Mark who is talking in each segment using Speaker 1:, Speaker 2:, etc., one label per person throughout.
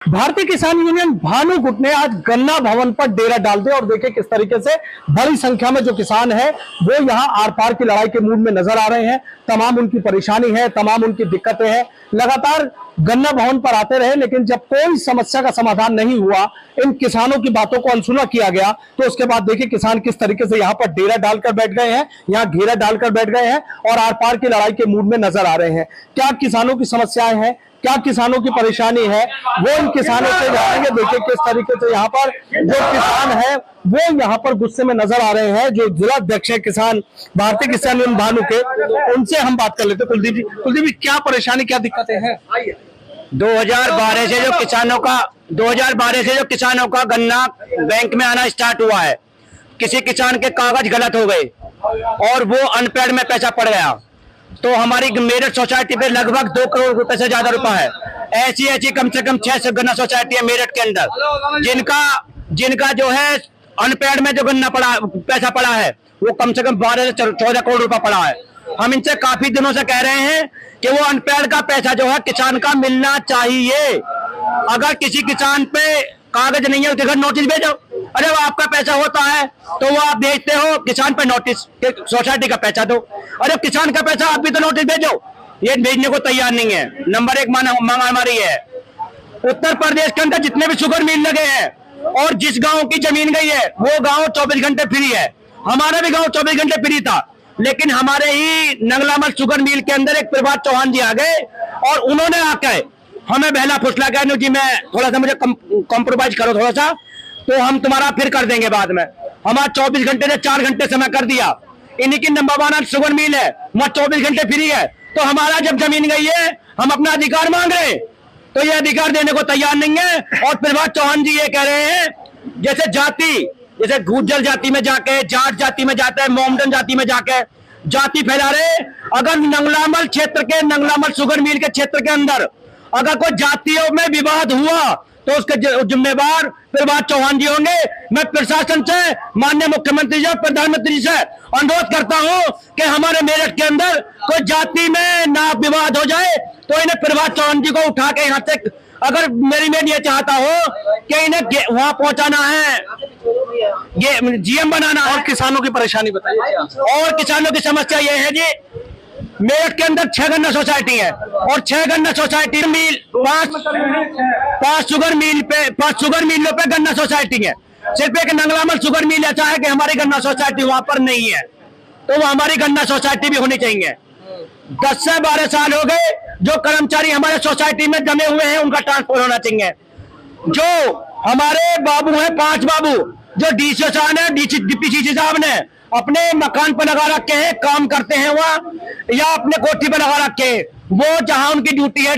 Speaker 1: भारतीय किसान यूनियन भानुकुट ने आज गन्ना भवन पर डेरा डाल दिया और देखिए किस तरीके से बड़ी संख्या में जो किसान हैं वो यहाँ आर पार की लड़ाई के मूड में नजर आ रहे हैं। तमाम उनकी परेशानी है, तमाम उनकी दिक्कतें हैं। लगातार गन्ना भवन पर आते रहे, लेकिन जब कोई समस्या का समाधान नहीं हुआ, इन किसानों की बातों को अनसुना किया गया, तो उसके बाद देखिए किसान किस तरीके से यहाँ पर डेरा डालकर बैठ गए हैं, यहाँ घेरा डालकर बैठ गए हैं और आर पार की लड़ाई के मूड में नजर आ रहे हैं। क्या किसानों की समस्याएं हैं, क्या किसानों की परेशानी है, वो इन किसानों से जानेंगे। देखिए किस तरीके से यहाँ पर जो किसान है वो यहाँ पर गुस्से में नजर आ रहे हैं। जो जिला अध्यक्ष है किसान भारतीय किसान यूनियन भानु के, उनसे हम बात कर लेते हैं। कुलदीप जी, क्या परेशानी, क्या दिक्कतें हैं?
Speaker 2: 2012 से जो किसानों का गन्ना बैंक में आना स्टार्ट हुआ है, किसी किसान के कागज गलत हो गए और वो अनपेड में पैसा पड़ गया, तो हमारी मेरठ सोसाइटी पे लगभग 2 करोड़ रुपए से ज्यादा रुपया है। ऐसी कम से कम 6 गन्ना सोसाइटी है मेरठ के अंदर, जिनका जो है अनपेड में जो गन्ना पैसा पड़ा है वो कम से कम 12 से 14 करोड़ रुपया पड़ा है। हम इनसे काफी दिनों से कह रहे हैं कि वो अनपेड का पैसा जो है किसान का मिलना चाहिए। अगर किसी किसान पे कागज नहीं है उसके घर नोटिस भेजो। अरे वो आपका पैसा होता है तो वो आप भेजते हो, किसान पे नोटिस, सोसाइटी का पैसा दो। अरे किसान का पैसा आप भी तो नोटिस भेजो, ये भेजने को तैयार नहीं है। नंबर 1 मांग हमारी है। उत्तर प्रदेश के अंदर जितने भी शुगर मिल लगे हैं और जिस गांव की जमीन गई है वो गांव 24 घंटे फ्री है। हमारा भी गांव 24 घंटे फ्री था, लेकिन हमारे ही नंगलामल शुगर मिल के अंदर एक प्रभात चौहान जी आ गए और उन्होंने आकर हमें बहला फुसला कहने जी मैं थोड़ा सा मुझे कॉम्प्रोमाइज करो थोड़ा सा, तो हम तुम्हारा फिर कर देंगे बाद में। हमारा 24 घंटे से 4 घंटे समय कर दिया। इन्हीं की नंबर 1 शुगर मिल है, वहां 24 घंटे फ्री है। तो हमारा जब जमीन गई है हम अपना अधिकार मांग रहे हैं, तो ये अधिकार देने को तैयार नहीं है। और प्रभात चौहान जी ये कह रहे हैं जैसे गुर्जर जाति में जाके, जाट जाति में जाते हैं, मोमडन जाति में जाके जाति फैला रहे। अगर नंगलामल क्षेत्र के, नंगलामल शुगर मिल के क्षेत्र के अंदर अगर कोई जातियों में विवाद हुआ तो उसके जिम्मेवार प्रभात चौहान जी होंगे। मैं प्रशासन से, माननीय मुख्यमंत्री जी और प्रधानमंत्री से अनुरोध करता हूं कि हमारे मेरठ के अंदर कोई जाति में ना विवाद हो जाए तो इन्हें प्रभात चौहान जी को उठा के यहाँ से, अगर मैं ये चाहता हूं कि इन्हें वहां पहुंचाना है, ये जीएम बनाना है।
Speaker 1: और किसानों की परेशानी बताइए।
Speaker 2: और किसानों की समस्या ये है जी, मेरठ के अंदर 6 गन्ना सोसाइटी है और 6 गन्ना सोसाइटी मिल 5 शुगर मिलों पे गन्ना सोसाइटी है। सिर्फ एक नंगलामल शुगर मिल ऐसा है कि हमारी गन्ना सोसाइटी वहां पर नहीं है, तो वो हमारी गन्ना सोसाइटी भी होनी चाहिए। 10 से 12 साल हो गए जो कर्मचारी हमारे सोसाइटी में जमे हुए हैं उनका ट्रांसफर होना चाहिए। जो हमारे बाबू हैं, 5 बाबू जो डीसी साहब ने, डीपीसी साहब ने अपने मकान पर लगा रखे हैं, काम करते हैं वहाँ, या अपने कोठी पर लगा रखे हैं, वो जहां उनकी ड्यूटी है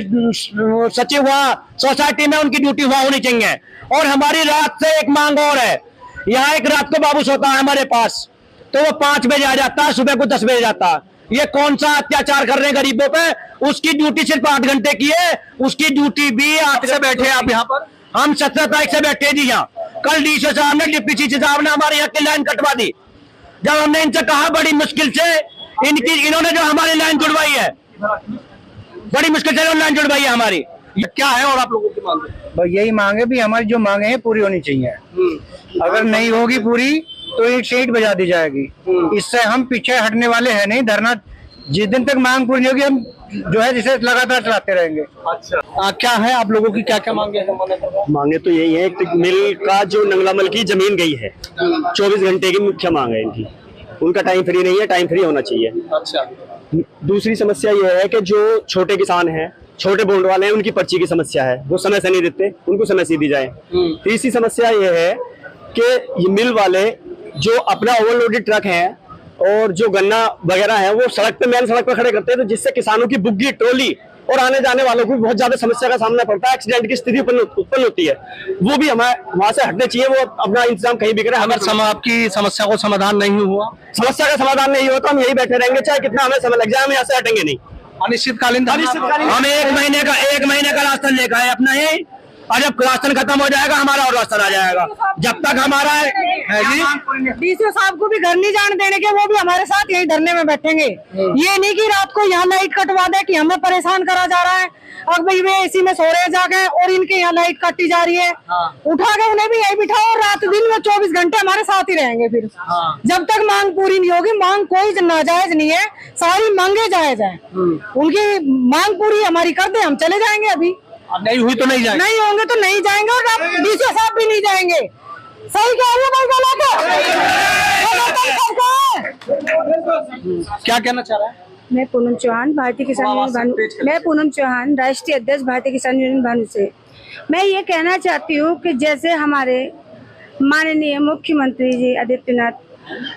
Speaker 2: सचिव वहां सोसाइटी में उनकी ड्यूटी वहां होनी चाहिए। और हमारी रात से एक मांग और है, यहाँ एक रात को बाबू सोता है हमारे पास, तो वो 5 बजे आ जाता है, सुबह को 10 बजे जाता है। ये कौन सा अत्याचार कर रहे हैं गरीबों पे? उसकी ड्यूटी सिर्फ 8 घंटे की है, उसकी ड्यूटी भी 8 से बैठे हैं। आप यहाँ पर हम 17 तारीख से बैठे जी यहाँ। कल डीसी साहब ने, डिप्टी साहब ने हमारे यहाँ की लाइन कटवा दी। जब हमने इनसे कहा बड़ी मुश्किल से इन्होंने जो हमारी लाइन जुड़वाई है, बड़ी मुश्किल से लाइन जुड़वाई है हमारी।
Speaker 1: क्या है और आप लोगों की मांग?
Speaker 3: बस यही मांगे भी, हमारी जो मांगे हैं पूरी होनी चाहिए। अगर नहीं होगी पूरी तो एक सीट बजा दी जाएगी। इससे हम पीछे हटने वाले हैं नहीं। धरना जिस दिन तक मांग पूरी नहीं होगी हम जो है जिसे लगातार चलाते रहेंगे।
Speaker 1: अच्छा, क्या है आप लोगों की, क्या क्या मांगे हैं?
Speaker 4: मांगे तो यही है कि मिल का जो नंगलामल की जमीन गई है 24 घंटे की मुख्य मांग है इनकी। उनका टाइम फ्री नहीं है, टाइम फ्री होना चाहिए।
Speaker 1: अच्छा,
Speaker 4: दूसरी समस्या ये है कि जो छोटे किसान हैं, छोटे बोल्ड वाले हैं, उनकी पर्ची की समस्या है, वो समय से नहीं देते, उनको समय से दी जाए। तीसरी समस्या ये है कि ये मिल वाले जो अपना ओवरलोडेड ट्रक है और जो गन्ना वगैरह है वो सड़क पे, मेन सड़क पे खड़े करते हैं, तो जिससे किसानों की बुग्गी, ट्रॉली और आने जाने वालों को बहुत ज्यादा समस्या का सामना पड़ता है। एक्सीडेंट की स्थिति उत्पन्न होती है। वो भी हमें वहां से हटने चाहिए, वो अपना इंतजाम कहीं भी करें।
Speaker 1: अगर आपकी समस्या को समाधान नहीं हुआ,
Speaker 4: समस्या का समाधान नहीं हुआ तो हम यही बैठे रहेंगे, चाहे कितना हमें समय लग जाए, हम यहाँ से हटेंगे नहीं।
Speaker 1: अनिश्चितकालीन
Speaker 2: हम 1 महीने का रास्ता लेकर आए अपना ही। और जब राशन खत्म हो जाएगा हमारा और राशन आ जाएगा। जब तक हमारा है जी,
Speaker 5: डीसी साहब को भी घर नहीं जाने देने के, वो भी हमारे साथ यही धरने में बैठेंगे। ये नहीं कि रात को यहाँ लाइट कटवा दे कि हमें परेशान करा जा रहा है। अब भाई वे एसी में सो रहे जाके और इनके यहाँ लाइट काटी जा रही है। उठा के उन्हें भी यही बिठाओ और रात दिन में 24 घंटे हमारे साथ ही रहेंगे फिर, जब तक मांग पूरी नहीं होगी। मांग कोई नाजायज नहीं है, सारी मांगे जायज है। उनकी मांग पूरी हमारी कर दे, हम चले जाएंगे। अभी
Speaker 1: नहीं हुई तो नहीं जाएंगे,
Speaker 5: नहीं होंगे तो नहीं जाएंगे, और डीसी साहब भी नहीं जाएंगे। सही कह रही है।
Speaker 1: क्या कहना चाह रहा है?
Speaker 5: मैं पूनम चौहान, भारतीय किसान यूनियन, मैं पूनम चौहान, राष्ट्रीय अध्यक्ष भारतीय किसान यूनियन भानु से। मैं ये कहना चाहती हूँ कि जैसे हमारे माननीय मुख्यमंत्री जी आदित्यनाथ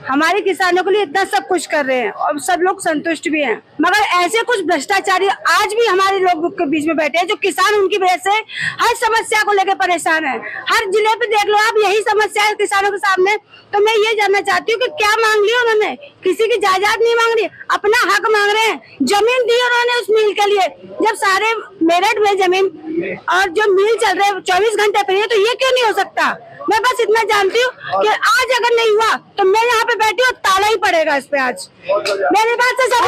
Speaker 5: हमारे किसानों के लिए इतना सब कुछ कर रहे हैं और सब लोग संतुष्ट भी हैं, मगर ऐसे कुछ भ्रष्टाचारी आज भी हमारे लोग के बीच में बैठे हैं जो किसान उनकी वजह से हर समस्या को लेकर परेशान है। हर जिले पे देख लो आप, यही समस्या है किसानों के सामने। तो मैं ये जानना चाहती हूँ कि क्या मांग लिया उन्होंने? किसी की जायदाद नहीं मांग रही, अपना हक मांग रहे हैं। जमीन दी उन्होंने उस मिल के लिए, जब सारे मेरठ में जमीन और जो मिल चल रहे 24 घंटे फ्री है, तो ये क्यों नहीं हो सकता? मैं बस इतना जानती हूँ कि आज अगर नहीं हुआ तो मैं यहाँ पे बैठी हूँ, ताला ही पड़ेगा इस पे आज। मेरी बात से सब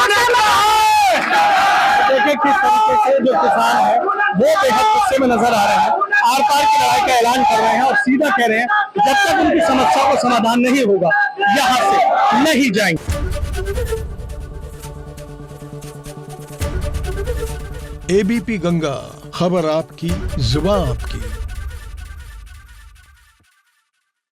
Speaker 1: देखिए किस तरीके से जो किसान है वो बेहद गुस्से में नजर आ रहे हैं, आर पार की लड़ाई का ऐलान कर रहे हैं और सीधा कह रहे हैं जब तक उनकी समस्या का समाधान नहीं होगा यहाँ से नहीं जाएंगे।
Speaker 6: एबीपी गंगा, खबर आपकी, जुबान आपकी।